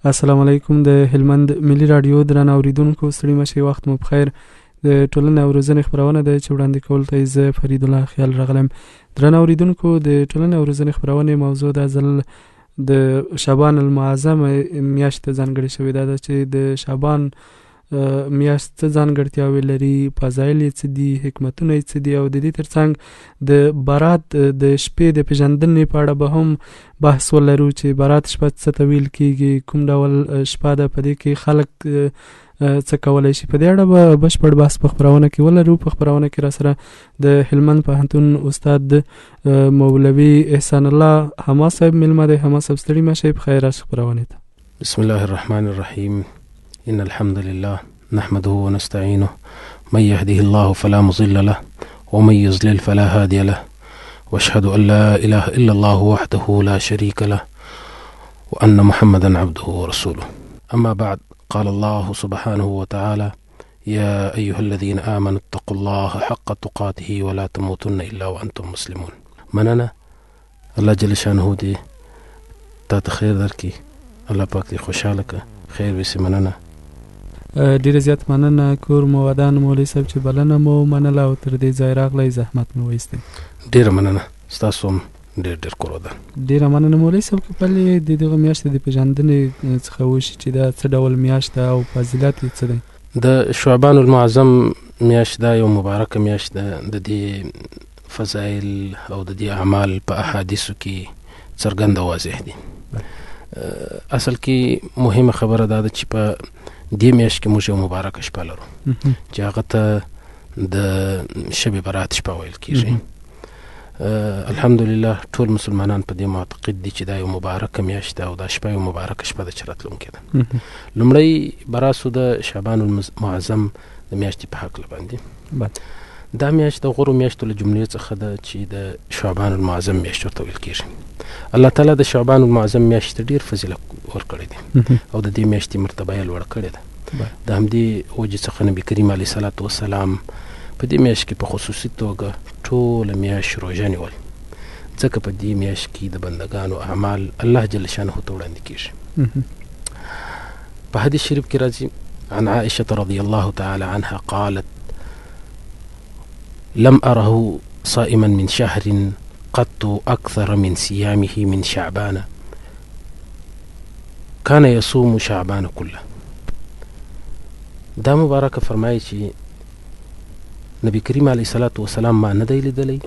السلام علیکم. د هلمند ملي رادیو درنو اوریدونکو ستړي مشئ، وخت مو بخیر. د ټولنې او روزنې خبرونه ده چې وړاندې کول ته زه فرید الله خیال راغلم. درنو اوریدونکو، د ټولنې او روزنې خبرونه موضوع د ځل د شعبان المعظم میاشت ځانګړې شوې ده چې د شعبان میاشت ځانګړتیاوې لري، فضایل یې څه دي، حکمتونه یې څه دي، او د دې ترڅنګ د بارات د شپې د پیژندنې په اړه به هم بحث ولرو چې بارات شپه څه ته ویل کیږي، کوم ډول شپه ده، په دې کې خلک څه کولی شي. په دې اړه به بشپړ بحث په خپرونه کې ولرو. په خپرونه کې را سره د هلمند پوهنتون استاد مولوي احسان الله حما صاحب مېلمه دی. حما صاحب ستړي مشئ، په خیر راشئ خپرونې ته. بسم الله الرحمن الرحیم. إن الحمد لله نحمده ونستعينه من يهده الله فلا مضل له ومن يضلل فلا هادي له وأشهد أن لا إله إلا الله وحده لا شريك له وأن محمدا عبده ورسوله. أما بعد، قال الله سبحانه وتعالى: يا أيها الذين آمنوا اتقوا الله حق تقاته ولا تموتن إلا وأنتم مسلمون. مننا الله جل شانه دي تا خیر درکي، الله پاک دې خوشاله که، خیر وسی. مننه، ډیره زیات مننه. کور مو ودان مولوي صاحب چې بلنه مو منله او تر دې ځای راغلی، زحمت مو وایستی. ډیره مننه، ستاسو هم ډیر کور ودان. ډیره مننه مولوي صاحب. که پلې د دغه میاشتې د پیژندنې څخه وشي چې دا څه ډول میاشت ده او فضیلت یې څه دی؟ د شعبان المعظم میاشت دا یو مبارکه میاشت ده. د دې فضایل او د دې اعمال په احادیثو کې څرګند او واضح دي. اصل کې مهمه خبره دا ده چې په دې میاشت کې موږ یو مبارکه شپه لرو چې هغه ته د شب برات شپه ویل کېږي. الحمدلله ټول مسلمانان په دې معتقد دي چې دا یو مبارکه میاشت ده او دا شپه یو مبارکه شپه ده چې راتلونکې ده. لومړی براسو د شعبان المعظم د میاشتې په هکله باندې. دا میاشت د غوره میاشتو له جملې څخه ده چې د شعبان المعظم میاشت ورته ویل کېږي. الله تعالی د شعبان المعظم میاشت ډیر فضیلت ورکړی دی او د دې میاشتې مرتبه یې لوړه کړې ده. د همدې وجې څخه نبي کریم علیه صلات وسلام په دې میاشت کې په خصوصي توګه ټوله میاشت روژه نیول، ځکه په دې میاشت کې د بندګانو اعمال الله جل شانه ته وړاندې کېږي. په حدیث شریف کې راځي: عن عائشة رضي الله تعالى عنها قالت: لم أره صائما من شهر قط أكثر من صيامه من شعبان، كان يصوم شعبان كله. دا مبارکه فرمایي چې نبی کریم علیه صلات وسلام ما نه دی لیدلی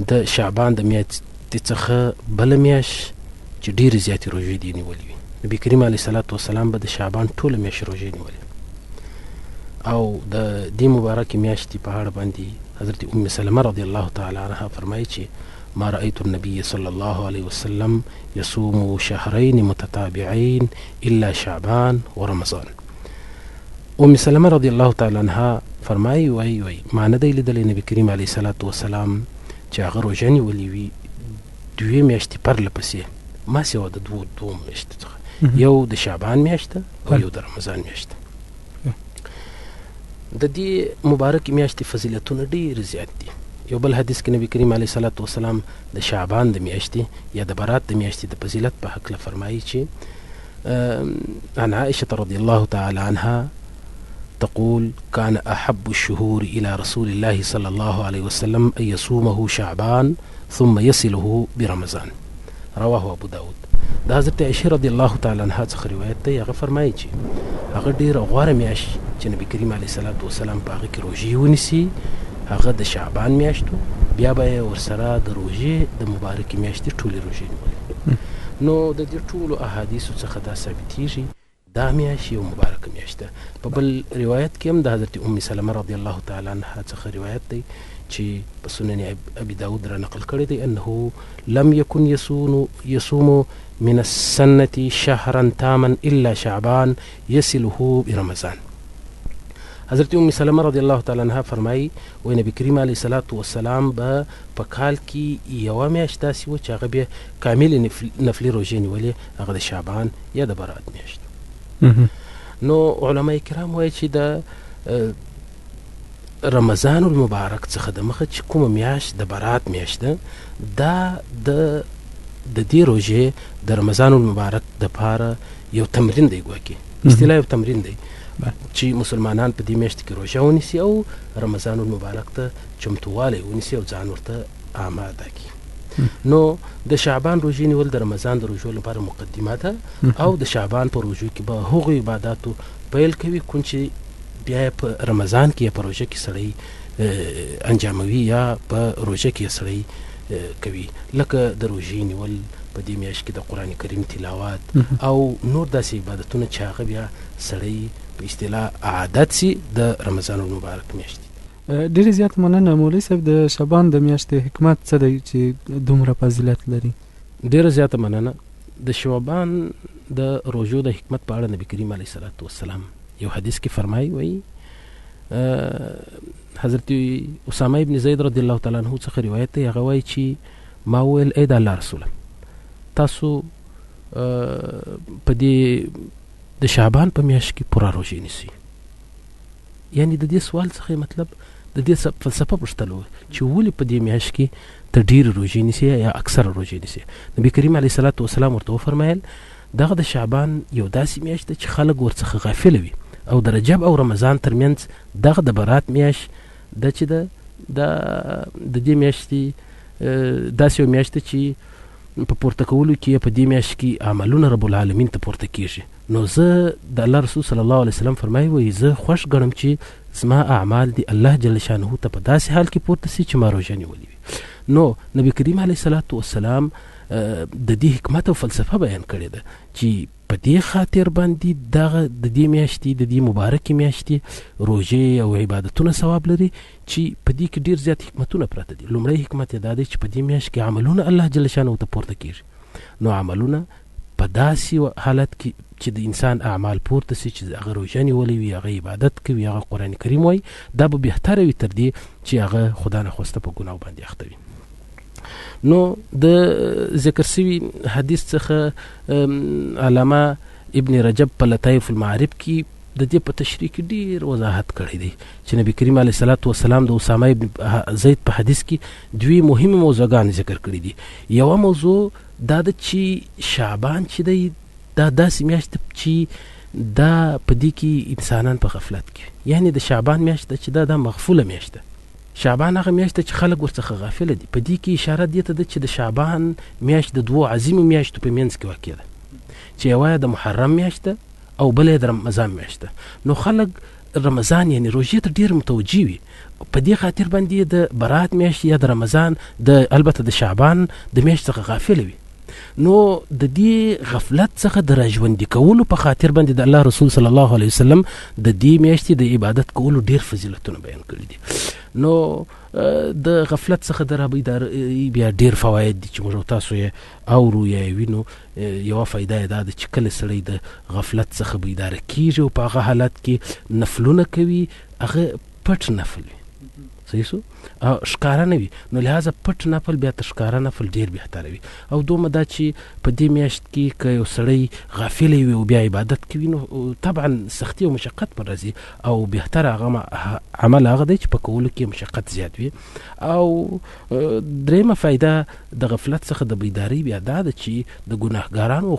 د شعبان د میاشتې څخه بله میاشت چې ډېرې زیاتې روژې دې نیولې وي. نبی کریم علیه صلات وسلام به د شعبان ټوله میاشت روژې نیولې او د دې مبارکې میاشتې په اړه باندې حضرت ام سلمه رضی الله تعالی عنها فرمایي چې ما رأيت النبي صلى الله عليه وسلم يصوم شهرين متتابعين إلا شعبان ورمضان. ام سلمه رضی الله تعالی عنها فرمایي وای ما نه دی لیدلی نبی کریم علیه صلات وسلام چې هغه روژه نیولې وي دوې میاشتې پرله پسې، ما سوه د دوو میاشتو څخه، یو د شعبان میاشته او یو د رمضان میاشته. د دې مبارکې میاشتې فضیلتونه ډېر زیات دي. یو بل حدیث کې نبی کریم علیه صلات وسلام د شعبان د میاشتې یا د برات د میاشتې د فضیلت په هکله فرمایي چې عن عائشة رضی الله تعالی عنها تقول: كان أحب الشهور إلى رسول الله صلى الله عليه وسلم أن يصومه شعبان ثم يصله برمضان. رواه ابو داود. د حضرت عائشة رضی الله تعالی عنها څخه روایت دی. هغه فرمایي چې هغه ډېره غوره میاشت چې نبی کریم علیه صلات وسلام په هغه کې روژې ونیسي هغه د شعبان میاشتو، بیا به یې ورسره د روژې د مبارکې میاشتې ټولې روژې نیولې. نو د دې ټولو احادیثو څخه دا ثابتېږي دا میاشت یو مبارکه میاشت ده. په بل روایت کې هم د حضرت ام سلمه رضی الله تعالی عنها څخه روایت دی چې په سنن ابي داود را نقل کړی دی انه لم يكن يصوم من السنة شهرا تاما الا شعبان يصله برمضان. حضرت ام سلمه رضی الله تعالی عنها فرمایي وای نبی کریم علیه صلات وسلام به په کال کې یوه میاشت داسې وه چې هغه بیا کاملې نفلي روژې نیولې، هغه د شعبان یا د برات میاشت. نو علماء کرام وایي چې د رمضان المبارک څخه د مخه چې کومه میاشت د برات میاشت ده دا د د دې روژې د رمضان المبارک د پاره یو تمرین دی، ګواکې اصطلاح یو تمرین دی چې مسلمانان په دې میاشت کې روژه ونیسي او رمضان المبارک ته چمتووالی ونیسي او ځان ورته آماده کړي. نو د شعبان روژې نیول د رمضان د روژو لپاره مقدمه ده او د شعبان په روژو کې به هغو عباداتو پیل کوي کوم چې بیا په رمضان کې یا په روژه کې سړی انجاموي یا په روژه کې سړی کوي، لکه د روژې نیول په دې میاشت کې د قرآن کریم تلاوت او نور داسې عبادتونه چې هغه بیا سړی په اصطلاح عادت سي د رمضان المبارک میاشت. ډېرې زیات مننه مولوي صاحب. د شعبان د میاشتې حکمت څه دی چې دومره فضیلت لري؟ ډېره زیاته مننه. د شعبان د روژو د حکمت په اړه نبی کریم علیه الصلاة والسلام یو حدیث کې فرمایي، وایي حضرت اسامه ابن زید رضی الله تعالی عنہ څخه روایت دی، هغه وایي چې ما وویل ای د الله رسوله، تاسو په دې د شعبان په میاشت کې پوره روژې نیسئ. یعنی د دې سوال څخه مطلب د دې فلسفه پوښتل چې ولې په دې میاشت کې ته ډېرې روژې نیسئ یا اکثره روژې نیسئ. نبی کریم علیه الصلاة والسلام ورته وفرمایل دغه د شعبان یو داسې میاشت ده چې خلک ورڅخه غافله وي او د رجب او رمضان ترمنځ دغه د برات میاشت ده چې د دې میاشتې داسې یو میاشت ده چې په پورته کولو کې په دې میاشت کې عملونه رب العالمین ته پورته کیږي. نو زه د الله رسول صلی الله علیه وسلم فرمایي وایي زه خوښ ګڼم چې زما اعمال دی الله جل شانه ته په داسې حال کې پورته سي چې ما روژه نیولې وي. نو نبی کریم علیه الصلاة والسلام د دې حکمت او فلسفه بیان کړې ده چې په دې خاطر باندې دغه د دې میاشتې د دې مبارکې میاشتې روژې او عبادتونه ثواب لري چې په دې کې ډېر زیات حکمتونه پراته دي. لومړی حکمت یې دا دی چې په دې میاشت کې عملونه الله جل شانه ته پورته کیږي. نو عملونه په داسې حالت کې چې د انسان اعمال پورته سي چې هغه روژه نیولی وي، هغه عبادت کوي، هغه قرآن کریم وایي، دا به بهتره وي تر دې چې هغه خدا نخواسته په ګناه باندې اخته وي. نو د ذکر سوي حدیث څخه علامه ابن رجب په لطایف المعارف کې د دې په تشریح کې ډېر وضاحت کړی دی چې نبی کریم علیه الصلاة والسلام د اسامه ابن زید په حدیث کې دوی مهمه موضوعګانې ذکر کړي دي. یوه موضوع دا ده چې شعبان چې دی دا داسې میاشت چې دا په دې کې انسانان په غفلت کې، یعنی د شعبان میاشت ده چې دا مغفوله میاشت ده. شعبان هغه میاشت چې خلک ورڅخه غافله دي. په دې کې اشاره دې ته ده چې د شعبان میاشت د دوو عظیمو میاشتو په منځ کې واقع ده چې یوه د محرم میاشت ده او بله د رمضان میاشت ده. نو خلک رمضان یعنی روژې ته ډېر متوجه وي، په دې خاطر باندې د برات میاشت یا د رمضان البته د شعبان د میاشت څخه غافله وي. نو د دې غفلت څخه د راژوندي کولو په خاطر باندې د الله رسول صلی الله علیه وسلم د دې میاشتې د عبادت کولو ډېر فضیلتونه بیان کړي دي. نو د غفلت څخه د رابیدارۍ بیا ډېر فواید دي چې موږ تاسو یې اورو یا یې وینو. یوه فایده یې دا ده چې کله سړی د غفلت څخه بیداره کیږي او په هغه حالت کې نفلونه کوي، هغه پټ نفل وي، صحیح سو ښکاره نه وي، نو لہذا پټ نفل بیا تر ښکاره نفل ډېر بهتره وي. او دومه دا چې په دې میاشت کې که یو سړی غافلی وي او بیا عبادت کوي نو طبعا سختی او مشقت پر راځي او بهتره هغه عمل هغه دی چې په کولو کې مشقت زیات وي. او درېیمه فایده د غفلت څخه د بیدارۍ بیا دا ده چې د ګناهګارانو او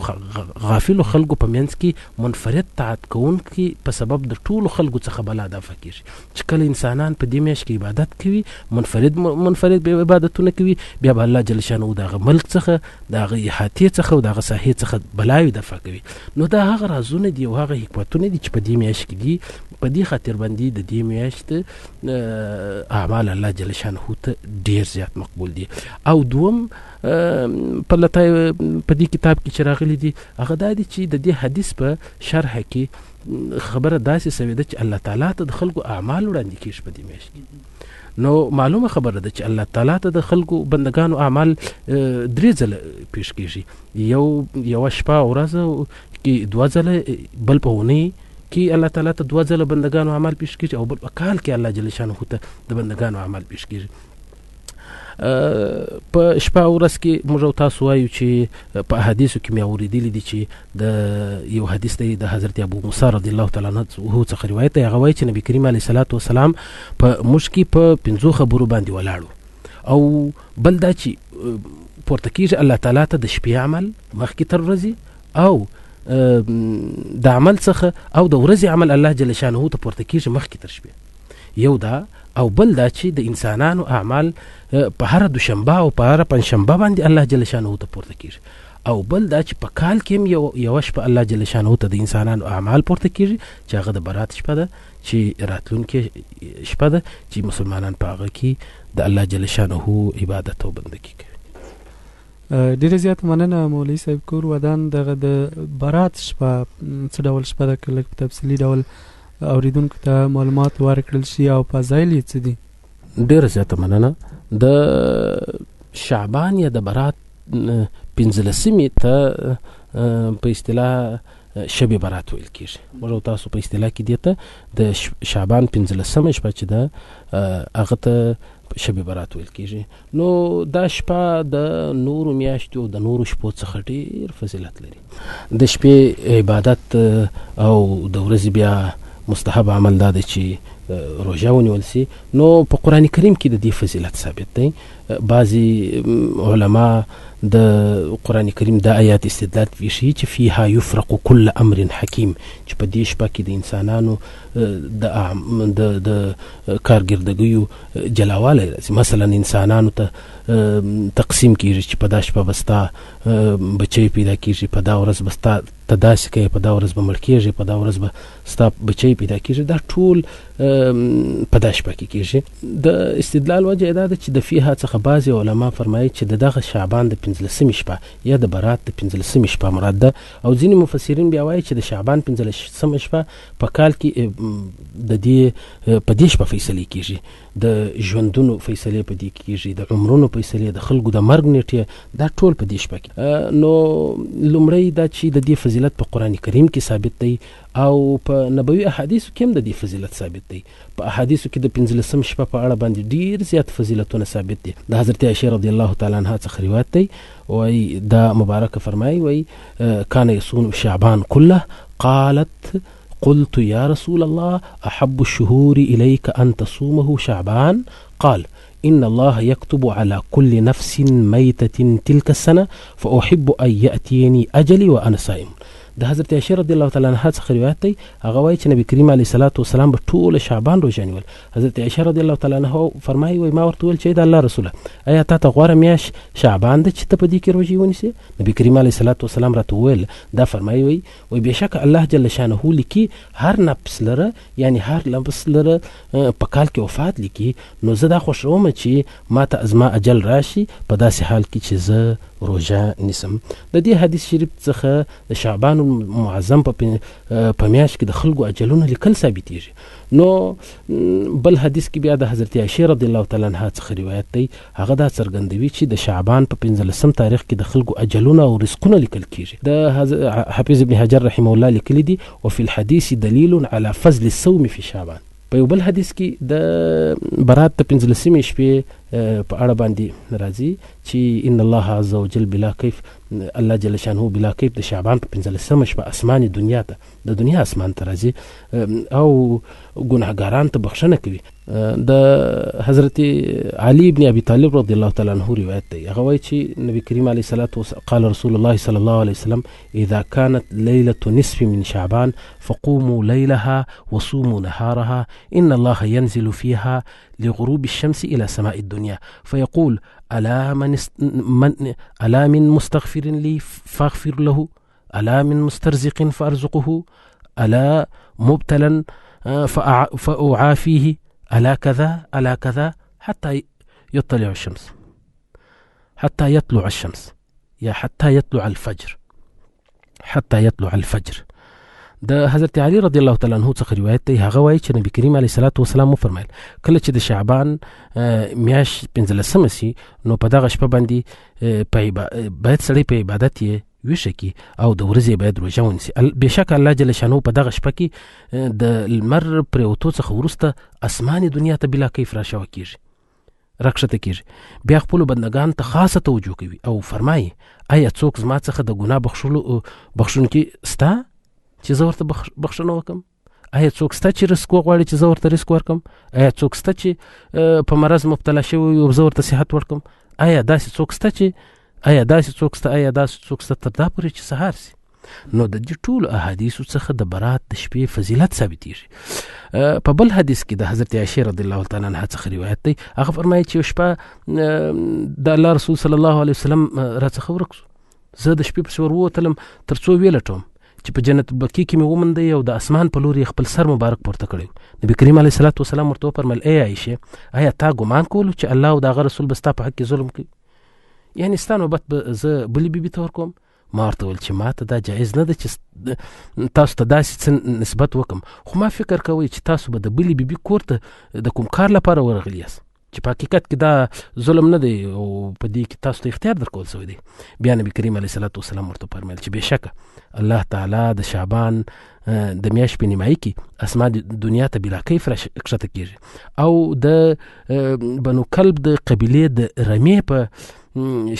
غافلو خلکو په منځ کې منفرد طاعت کوونکي په سبب د ټولو خلکو څخه بلا دفع کېږي. چې کله انسانان په دې میاشت کې عبادت کوي، منفرد به عبادتونه کوي، بیا به الله جل شانه د هغه ملک څخه د هغه احاطې څخه او د هغه ساحې څخه بلاوې دفع کوي. نو دا هغه رازونه دي او هغه حکمتونه دي چې په دې میاشت کې دي. په دې خاطر باندې د دې میاشت اعمال الله جل شانه ته ډېر زیات مقبول دي. او دوم په دې کتاب کې چې راغلي دي هغه دا دي چې د دې حدیث په شرح کې خبره داسې سوې ده چې الله تعالی ته د خلکو اعمال وړاندې کېږي په دې میاشت کې. نو معلومه خبره ده چې الله تعالی ته د خلکو بندگانو اعمال درې ځله پیش کېږي. یوه شپه او ورځ کې دوه ځله، بل په اونۍ کې الله تعالی ته دوه ځله بندگانو اعمال پیش کېږي او بل په کال کې الله جل شانه ته د بندگانو اعمال پیش کېږي. په شپه او ورځ کې موږ تاسو وایو چې په حدیثو کې مې اورېدلي دي چې د یو حدیث دی د حضرت ابو موسی رضی الله تعالی عنه څخه روایت دی. هغه وایي چې نبی کریم علیه الصلاة والسلام په موږ کې په 5 خبرو باندې ولاړو او بل دا چې پورته کېږي الله تعالی ته د شپې عمل مخکې تر ورځې او د عمل څخه او د ورځې عمل الله جل شانه ته پورته کېږي مخکې تر شپې. یو دا او بل دا چې د انسانانو اعمال په هر دوشنبه او په هر پنځشنبه باندې الله جل شانه ته پورته کېږي، او بل دا چې په کال کې یو شپه الله جل شانه ته د انسانانو اعمال پورته کېږي چې هغه د برات شپه ده، چې راتلونکې شپه ده چې مسلمانان په هغه کې د الله جل شانه عبادت او بندګي کوي. ډیره زیاته مننه مولوي صاحب. کور ودان دغه د برات شپه څه ډول شپه ده، که لږ په تفصیلي ډول اوریدونکو ته معلومات ورکړل شي او فضایل یې څه دي؟ ډیره زیاته مننه. د شعبان یا د برات 15مې ته په اصطلاح شب برات ویل کېږي. موږ تاسو په اصطلاح کې دی ته د شعبان 15مه شپه چې ده هغه ته شب برات ویل کېږي. نو دا شپه د نورو میاشتو د نورو شپو څخه ډېر فضیلت لري. د شپې عبادت او د ورځې بیا مستحب عمل دا دی چې روژه ونیول سي. نو په قرآن کریم کې د دې فضیلت ثابت دی. بعضی علما د قرآن کریم د آیات استدلال ویشي چې فيها يفرق كل امر حکیم، چې په دې شپه کې د انسانانو د کارګردګیو جلاوالی راځي. مثلا انسانانو ته تقسیم کیږي چې په دا شپه به ستا بچی پیدا کیږي، په دا ورځ به ستا ته داسې کوي، په دا ورځ به مړ کیږي، په دا ورځ به ستا بچی پیدا کیږي. دا ټول په دا شپه کې کیږي. د استدلال وجه دا ده چې د فيها څخه بعضې علما فرمایي چې دغه شعبان د 15مې شپه یا د برات د 15مې شپه مراد ده، او ځینې مفسرین بیا وایي چې د شعبان 15مه شپه په کال کې د دې په دې شپه فیصلې کیږي، د ژوندونو فیصلې په دې کیږي، د عمرونو فیصلې، د خلکو د مرګ نیټې، دا ټول په دې شپه کې. نو لومړی دا چې د دې فضیلت په قرآن کریم کې ثابت دی او په نبوي احادیثو کې هم د دې فضیلت ثابت دی. په احادیثو کې د 15مې شپه په اړه باندې ډیر زیات فضیلتونه ثابت دي. د حضرت عائشہ رضی الله تعالی عنها څخه روایت دی، وای دا مبارکه فرمایي، وای کان یصوم شعبان كله قالت قلت يا رسول الله احب الشهور اليك ان تصومه شعبان قال إن الله يكتب على كل نفس ميتة تلك السنة فأحب أن يأتيني أجلي وأنا صائم. د حضرت عائشہ رضی الله تعالی عنها څخه روایت دی، هغه وایي چې نبی کریم علیه الصلاۃ والسلام به ټول شعبان روژه نیول. حضرت عائشہ رضی الله تعالی عنها فرمایي، وای ما ورته ویل چې د الله رسوله آیا تا ته غوره میاشت شعبان ده چې ته په دې کې روژې ونیسې؟ نبی کریم علیه الصلاۃ والسلام راته وویل، دا فرمایي وای بېشکه الله جل شانه لیکي هر نفس لره، یعنی هر نفس لره په کال کې وفات لیکي. نو زه دا خوښوم چې ما ته ازما اجل راشي په داسې حال کې چې زه روژه نیسم. د دې حدیث شریف څخه د شعبان معظم په میاشت کې د خلکو اجلونه لیکل ثابتېږي. نو بل حدیث کې بیا د حضرت عائشہ رضی الله تعالی عنها څخه روایت دی، هغه دا څرګندوي چې د شعبان په 15 تاریخ کې د خلکو اجلونه او رزقونه لیکل کېږي. د حافظ ابن حجر رحمه الله لیکلی دي وفي الحديث دلیل على فضل الصوم في شعبان. په یو بل حدیث کې د برات د 15مې شپې په اړه باندې راځي چې ان الله عز وجل بلا کیف، الله جل شانه بلا کیف د شعبان په 15مه شپه اسمان دنیا ته د دنیا اسمان ته راځي او ګناهګاران ته بخښنه کوي. د حضرت علي ابن ابي طالب رضی الله تعالی عنه روایت دی، هغه وایي چې نبی کریم علیه الصلاۃ والسلام قال رسول الله صلی الله علیه وسلم اذا كانت ليله نصف من شعبان فقوموا ليلها وصوموا نهارها ان الله ينزل فيها لغروب الشمس الى سماء الدنيا فيقول الا من مستغفر لي فاغفر له، الا من مسترزق فارزقه، الا مبتلا فاعافيه، ألا كذا ألا كذا حتى يطلع الشمس، حتى يطلع الشمس، يا حتى يطلع الفجر، حتى يطلع الفجر. د حضرت علی رضی الله تعالی عنہ څخه روایت دی، هغه وایي چې نبی کریم علیه الصلاۃ والسلام وفرمایل کله چې د شعبان میاشت 15مه سي نو په دغه شپه باندې باید سړی په عبادت یې ویښه کی او د ورځې باید روژه ونیسي. بېشکه الله جل شانه په دغه شپه کې د لمر پرېوتو څخه وروسته اسماني دنیا ته بلا کیف راښوه کېږي، راکښته کېږي، بیا خپلو بندګانو ته خاصه توجه کوي او فرمایي آیا څوک زما څخه د ګناه بخښونکي ستا چې زه ورته بخښنه وکړم؟ آیا څوک شته چې رزق وغواړي چې زه ورته رزق ورکم؟ آیا څوک شته چې په مرض مبتلا شوی او زه ورته صحت ورکم؟ آیا داسې څوک شته تر دا پورې چې سهار سي؟ نو د دې ټولو احادیثو څخه د برات د شپې فضیلت ثابتېږي. په بل حدیث کې د حضرت عائشة رضی الله تعالی عنها څخه روایت دی، هغه فرمایي چې شپه د الله رسول صلی الله علیه وسلم راڅخه ورک شو، زه د شپې پسې وروتلم تر څو ویلټوم چې په جنت البقیع کې مې وموندی او د اسمان په لور یې خپل سر مبارک پورته کړی. نبی کریم علیه الصلاة والسلام ورته وفرمیل ای عایشه، آیا تا ګمان کولو چې الله او د هغه رسول به ستا په حق کې ظلم کوي؟ یعنې ستا نوبت به زه بلې بیبي ته ورکوم؟ ما ورته ویل چې ما ته دا جایز نه ده چې تاسو ته داسې څه نسبت وکم، خو ما فکر کوئ چې تاسو به د بلې بیبي کور ته د کوم کار لپاره ورغلي یاست چې په حقیقت کې دا ظلم نه دی او په دې کې تاسو ته اختیار درکول شوی دی. بیا نبی کریم علیه الصلاة والسلام ورته فرمیل چې بېشکه الله تعالی د شعبان د میاشت په نیمایي کې اسمان دنیا ته بلا کیف راښکته کېږي او د بنو کلب د قبیلې د رمې په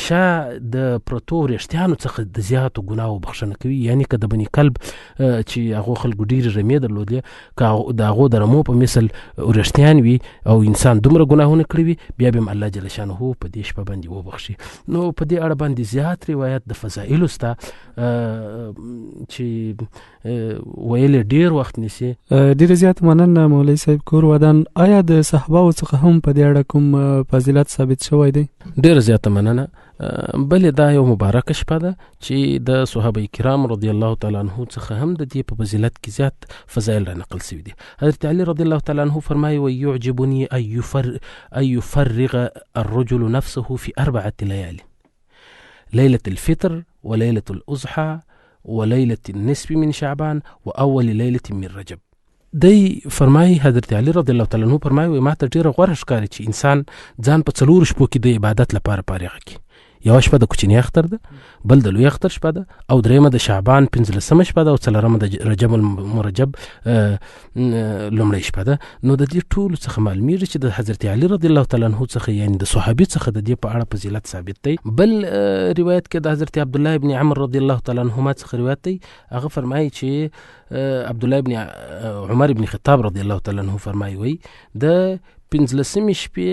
شا د پرتو وریښتیانو څخه د زیاتو ګناهو بخښنه کوي. یعنی که د بني کلب چې هغو خلکو ډېرې رمې درلودې، که د هغو د رمو په مثل وریښتیان وي او انسان دومره ګناهونه کړي وي، بیا به هم الله جل شانه په دې شپه باندې وبخښي. نو په دې اړه باندې زیات روایت د فضایلو سته چې ویل ډېر وخت نیسي. ډېر زیات مننه مولوي صاحب کور ودان. آیا د صحابه څخه هم په دې اړه کوم فضیلت ثابت شوی دی؟ ډېر زیاته مننه. بلې دا یو مبارکه شپه ده چې د صحابه کرام رضی الله تعالی عنه څخه هم د دې په فضیلت کې زیات فضایل را نقل شوي دي. حضرت علی رضی الله تعالی عنه فرمایي ويعجبني ان يفرغ الرجل نفسه في 4 ليال، ليلة الفطر وليلة الأضحى وليلة النصف من شعبان وأول ليلة من رجب. دی فرمایي حضرت علی رضی الله تعالی عنه فرمایي ما ته ډېره غوره ښکاري چې انسان ځان په 4 شپو کې د عبادت لپاره فارغه کړي. یوه شپه د کوچني اختر ده، بل د لوی اختر شپه ده، او درېیمه د شعبان 15مه شپه ده، او څلورمه د رجب المرجب لومړۍ شپه ده. نو د دې ټولو څخه معلومیږي چې د حضرت علی رضی الله تعالی عنه څخه یعنی د صحابي څخه د دې په اړه فضیلت ثابت دی. بل روایت کې د حضرت عبد الله ابن عمر رضی الله تعالی عنهما څخه روایت دی، هغه فرمایي چې عبد الله ابن عمر ابن خطاب رضی الله تعالی عنه فرمایي وی د 15مې شپې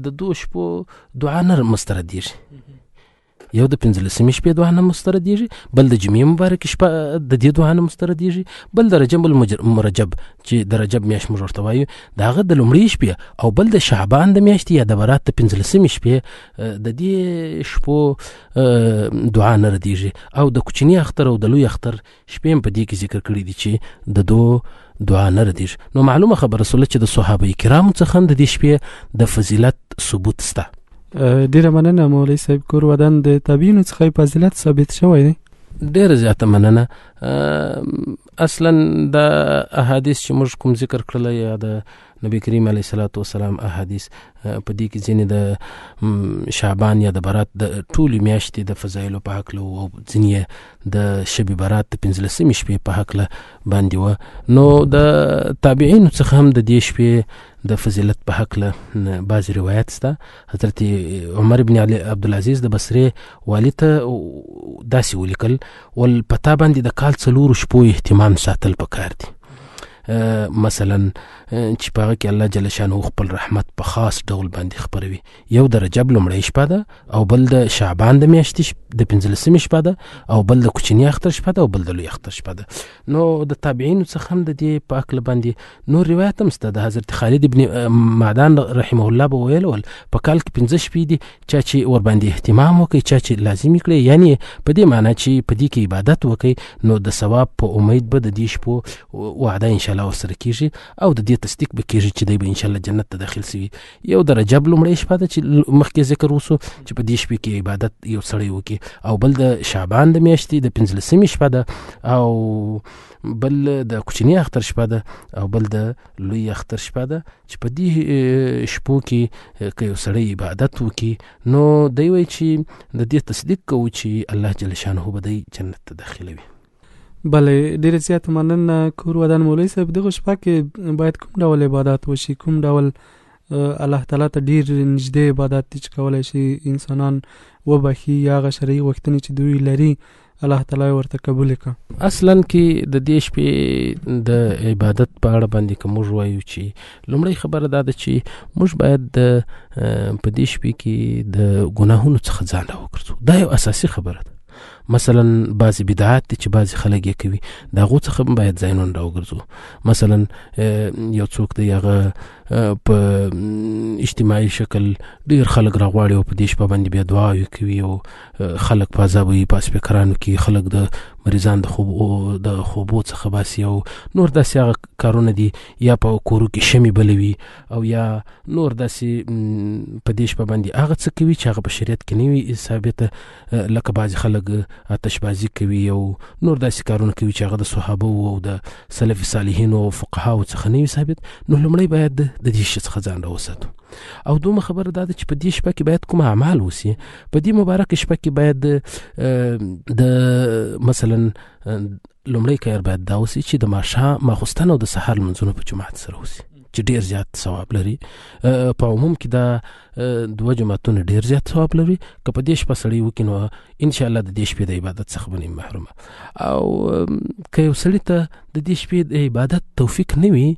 د 2 شپو دعا نه مستردیږي. یو د 15مې شپې دعا نه مستردیږي، بل د جمعې مبارکې شپه د دې دعا نه مستردیږي، بل د رجب المرجب چې د رجب میاشت موږ ورته وایو د هغه د لومړۍ شپې، او بل د شعبان د میاشتې یا د برات د 15مې شپې د دې شپو دعا نه ردیږي. او د کوچني اختر او د لوی اختر شپې هم په دې کې ذکر کړي دي چې د دعا نه ردیږي. نو معلومه خبره سوله چې د صحابه کرامو څخه هم د دې شپې د فضیلت ثبوت سته. ډیره مننه مولوي صاحب کور ودان. د تابعینو څخه فضیلت ثابت شوی دی؟ ډیره زیاته مننه. اصلا د احادیث چې موږ کوم ذکر کړل یا د نبی کریم علیه الصلاة والسلام احادیث په دې کې ځینې د شعبان یا د برات د ټولې میاشتې د فضایلو په هکله او ځینې د شب برات د 15مې شپې په هکله باندې وه. نو د تابعینو څخه هم د دې شپې د فضیلت په هکله بعضې روایت شته. حضرت عمر بن عبدالعزیز د بصرې والي ته داسې ولیکل ول په تا باندې د کال 4 شپو اهتمام ساتل پکار دي، مثلا چې په هغه کې الله جل شانه خپل رحمت په خاص ډول باندې خپروي. یو د رجب لومړۍ شپه ده، او بل د شعبان د میاشتې د 15مې شپه ده، او بل د کوچني اختر شپه ده، او بل د لوی اختر شپه ده. نو د تابعینو څخه هم د دې په هکله باندې نور روایت هم شته. د حضرت خالد ابن معدان رحمه الله به ویل ول په کال کې 15 شپې دي، چا چې ور باندې اهتمام وکړي، چا چې لازمي کړي، یعنی په دې معنی چې په دې کې عبادت وکړي، نو د ثواب په امید به د دې شپو وعده ان شاء الله ورسره کیږي، او د دې تصدیق به کیږي چې دی به ان شاء الله جنت ته داخل شي. یو د رجب لومړۍ شپه ده چې مخکې ذکر وسو چې په دې شپې کې عبادت یو سړی وکړي، او بل د شعبان د میاشتې د 15مې شپه ده، او بل د کوچني اختر شپه ده، او بل د لوی اختر شپه ده چې په دې شپو کې که یو سړی عبادت وکړي نو دی وایي چې د دې تصدیق کوو چې الله جل شانه به دی جنت ته داخلوي. بله ډیره زیاته مننه کور ودان. مولوي صاحب دغه شپه کې باید کوم ډول عبادت وشي؟ کوم ډول الله تعالی ته ډیر نږدې عبادت چې کولای شي انسانان وبخي یا هغه شرعي غوښتنې چې دوی لري الله تعالی ورته قبول کړه. اصلا کې د دې شپې د عبادت په اړه باندې کوم موږ وایو چې لومړی خبره دا ده چې موږ باید په دې شپې کې د ګناهونو څخه ځان راوګرځو. دا یو اساسي خبره ده. مثلا بعضی بدعات دي چې بعضی خلک یې کوي، د هغو څخه باید ځانونه راوګرځو. مثلا یو څوک دی هغه په اجتماعي شکل ډیر خلک راغواړي او په دې شپه باندې بیا دعاوې کوي او خلک په عذابوي، په سپیکرانو کې خلک د مریضان د خوبو څخه باسي او نور داسې هغه کارونه دي، یا په کورو کې شمې بلوي او یا نور داسې په دې شپه باندې هغه څه کوي چې هغه په شریعت کې نه وي ثابته، لکه بعضې خلک آتشبازي کوي او نور داسې کارونه کوي چې هغه د صحابه او د سلف صالحینو او فقهاو څخه نه وي ثابت. نو لومړی باید د دې شي څخه ځان راوساتو. او دومره خبره دا ده چې په دې شپه کې باید کوم اعمال وسي. په دې مبارک شپه کې باید د مثلا لومړی کار باید دا وسي چې د ماخوستن او د سهار لمونځونه په جماعت سره وسي چې ډیر زیات ثواب لري. په عموم کې دا دوه جماعتونه ډیر زیات ثواب لري. که په دې شپه سړی وکړي نو انشاءالله د دې شپې د عبادت څخه به نه محرومه. او که یو سړي ته د دې شپې د عبادت توفیق نه وي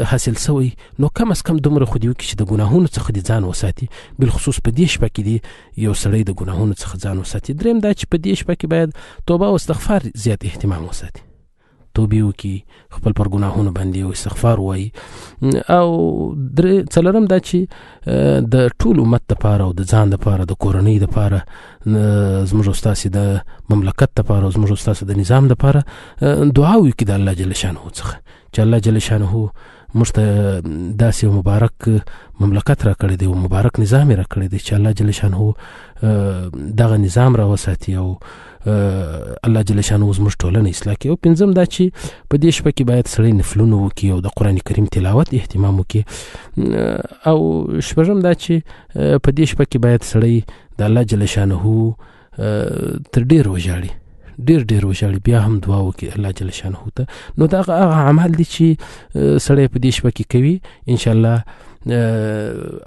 حاصل سوی، نو کم از کم دومره خو دې وکړي چې د ګناهونو څخه دې ځان وساتي، بالخصوص په دې شپه کې دې یو سړی د ګناهونو څخه ځان وساتي. دریم دا چې په دې شپه کې باید توبه او استغفار زیات اهتمام وساتي، توبې وکړي، خپل پر ګناهونو باندې او استغفار وایي. او څلورم دا چې د ټول امت دپاره او د ځان دپاره، د کورنۍ دپاره، زموږ او ستاسې د مملکت دپاره او زموږ او ستاسې د نظام دپاره دعا وکړي د الله جل شانه څخه چې الله جل شانه موږ ته داسې یو مبارک مملکت را کړی دی او مبارک نظام یې را کړی دی چې الله جل شانه دغه نظام را وساتي او الله جل شانه زموږ ټولنه اصلاح کړي. او پنځم دا چې په دې شپه کې باید سړی نفلونه وکړي او د قرآن کریم تلاوت اهتمام وکړي. او شپږم دا چې په دې شپه کې باید سړی د الله جل شانه تر ډیر وژاړي، ډیر وژاړي، بیا هم دعا وکړي الله جل شانه ته. نو دا هغه اعمال دي چې سړی په دې شپه کې کوي. انشاءالله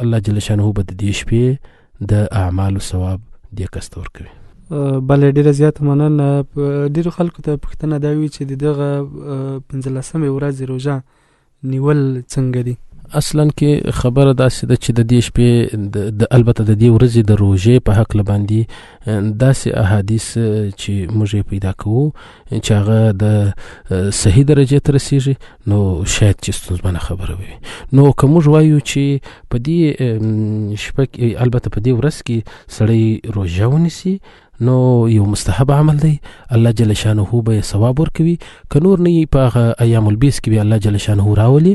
الله جل شانه به د دې شپې د اعمالو ثواب دې کس ته ورکوي. بله ډیره زیاته مننه. ډیرو خلکو ته پوښتنه دا وي چې دغه 15مې ورځې روژه نیول څنګه دي؟ اصلا کې خبره داسې ده چې د دې شپې البته د دې ورځې د روژې په حق باندې داسې احادیث چې موږ یې پیدا کوو چې هغه د صحیح درجې ته رسیږي، نو شاید چې ستونزمنه خبره وي. نو که موږ وایو چې په دې شپه کې البته په دې ورځ کې سړی روژه ونیسي، نو یو مستحب عمل دی، الله جل شانه به ثواب ورکوي. که نور نه په هغه ایام البیس کې به الله جل شانه راولي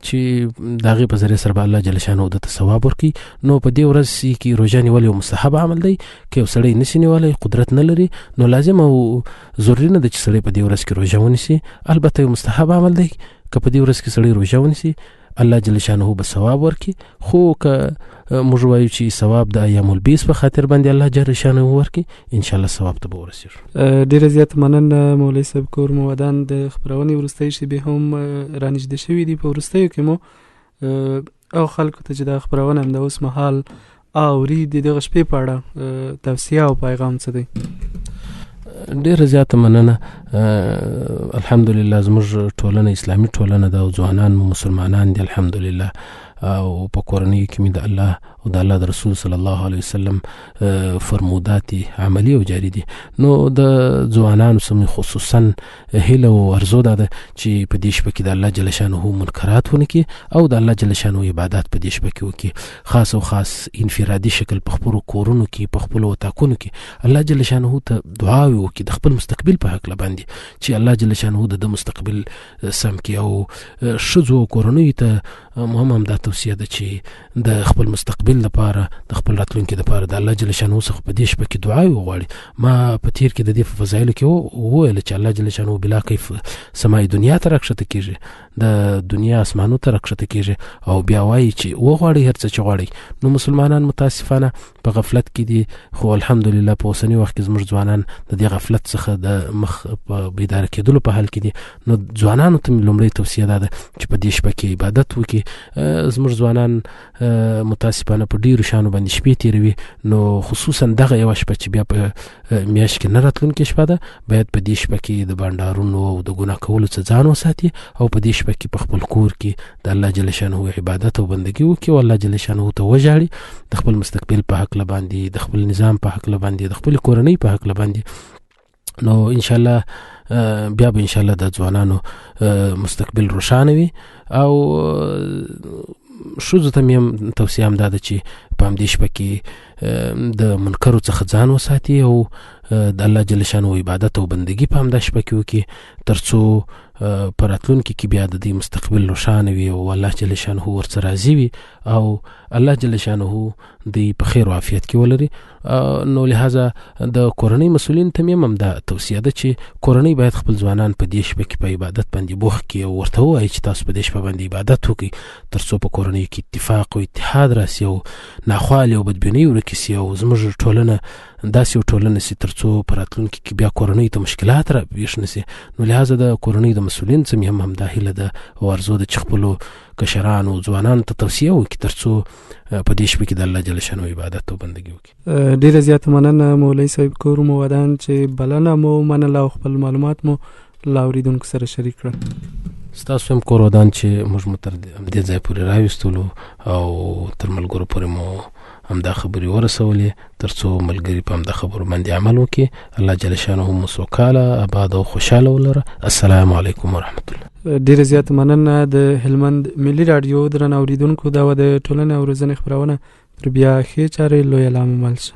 چې د هغې په ذریعه سره به الله جل شانه د ته ثواب ورکوي. نو په دې ورځ کې روژه نیول یو مستحب عمل دی. که یو سړی نشي نیولی، قدرت نه لري، نو لازم او ضروري نه ده چې سړی په دې ورځ کې روژه ونیسي. البته یو مستحب عمل دی. که په دې ورځ کې سړی روژه ونیسي، الله جل شانه به ثواب ورکړي. خو که موږ وایو چې ثواب د ایام البیس په خاطر باندې الله جل شانه ورکړي، انشاءالله ثواب ته به ورسېږو. ډیره زیاته مننه مولوي صاحب. کور مو ودان د خپرونې وروستۍ شیبې هم رانږدې شوي دي. په وروستیو کې مو او خلکو ته چې دا خپرونه هم د اوس مهال اوري د دغه شپې په اړه توصیه او پیغام څه دی؟ ډیره زیاته مننه. الحمدلله زموږ ټولنه اسلامي ټولنه ده او ځوانان مسلمانان دي الحمدلله. او په کورنۍ کې مې د الله او د الله د رسول صلی الله علیه وسلم فرمودات عملی او جاری دي. نو د ځوانانو سمې خصوصا هیله او ارزو ده چې په دې شپه کې د الله جل شانه منکرات ونه کړي او د الله جل شانه عبادت په دې شپه کې وکړي. خاص او خاص انفرادي شکل په خپلو کورونو کې، په خپلو اتاقونو کې الله جل شانه ته دعاوې وکړي د خپل مستقبل په هکله باندې چې الله جل شانه د مستقبل سم کړي. او ښځو او کورنیو ته هم دا توصیه ده چې د خپل مستقبل لپاره، د خپل راتلونکي لپاره د الله جل شانه څخه په دې شپه کې دعاوې وغواړي. ما په تیر کې د دې په فضایلو کې وویل چې الله جل شانه بلا کیف سماي دنیا ته راکښته کېږي، د دنیا اسمانو ته راکښته کېږي او بیا وایي چې وغواړي هر څه چې غواړي. نو مسلمانان متاسفانه په غفلت کې دي، خو الحمدلله په اوسنی وخت کې زموږ ځوانان د دې غفلت څخه د مخ په بیدار کېدلو په حال کې دي. نو ځوانانو ته لومړی توصیه ده چې په دې شپه کې عبادت وکړي. زموږ ځوانان متاسفانه په ډیرو شانو باندې شپې تیروي، نو خصوصا دغه یو شپه چې بیا په میاشت کې نه راتلونکې شپه ده، باید په دې شپه کې د بانډارونو او د ګناه کولو څخه ځان وساتي او په دې شپه کې په خپل کور کې د الله جل شانه عبادت او بندګي وکړي او الله جل شانه ته وژاړي، د خپل مستقبل په حق باندې، د خپل نظام په حق باندې، د خپل کورنۍ په حق باندې. نو ان شاء الله بیا به ان شاء الله د ځوانانو مستقبل روښانه وي. او ښځو ته مې توصیه هم دا ده چې په همدې شپه کې د منکرو څخه ځان وساتي او د الله جل شانه عبادت او بندګي په همدا شپه کې وکړي، تر څو په راتلونکي کې بیا د دې مستقبل روښانه وي او الله جل شانه ورڅخه راضي وي او الله جل شانه دوی په خیر او عافیت کې ولري. نو لہذا د کورنۍ مسؤلین ته هم دا توصیه ده چې کورنۍ باید خپل ځوانان په دې شپه کې په عبادت باندې بوخت کړي او ورته ووایي چې تاسو په دې شپه باندې عبادت وکړئ، تر څو په کورنۍ کې اتفاق او اتحاد راسي او ناخوالې او بدبینۍ ورکې سي او زموږ ټولنه داسې یو ټولنه سي تر څو په راتلونکي کې بیا کورنۍ ته مشکلات را پیښ نه سي. نو لہذا د کورنۍ د مسؤلین څخه هم همدا هیله ده او ارزو ده چې خپلو کشرانو ځوانانو ته توصیه وکړي تر څو په دې شپه کې د الله جل شانه عبادت او بندګي وکړي. ډیره زیاته مننه مولوي صاحب کور مو ودان چې بلنه مو منله او خپل معلومات مو له اوریدونکو سره شریک کړل. ستاسو هم کور ودان چې موږ مو تر دې ځای پورې راوستلو او تر ملګرو پورې مو همدا خبرې ورسولې تر څو ملګري په همدا خبرو باندې عمل وکړي. الله جل شانه مو سوکاله آباد او خوشاله ولره. السلام علیکم ورحمت الله. ډیره زیاته مننه. د هلمند ملي رادیو درنو اوریدونکو دا و د ټولنې او روزنې خبرونه تر بیا ښې چارې لوی لامل شه.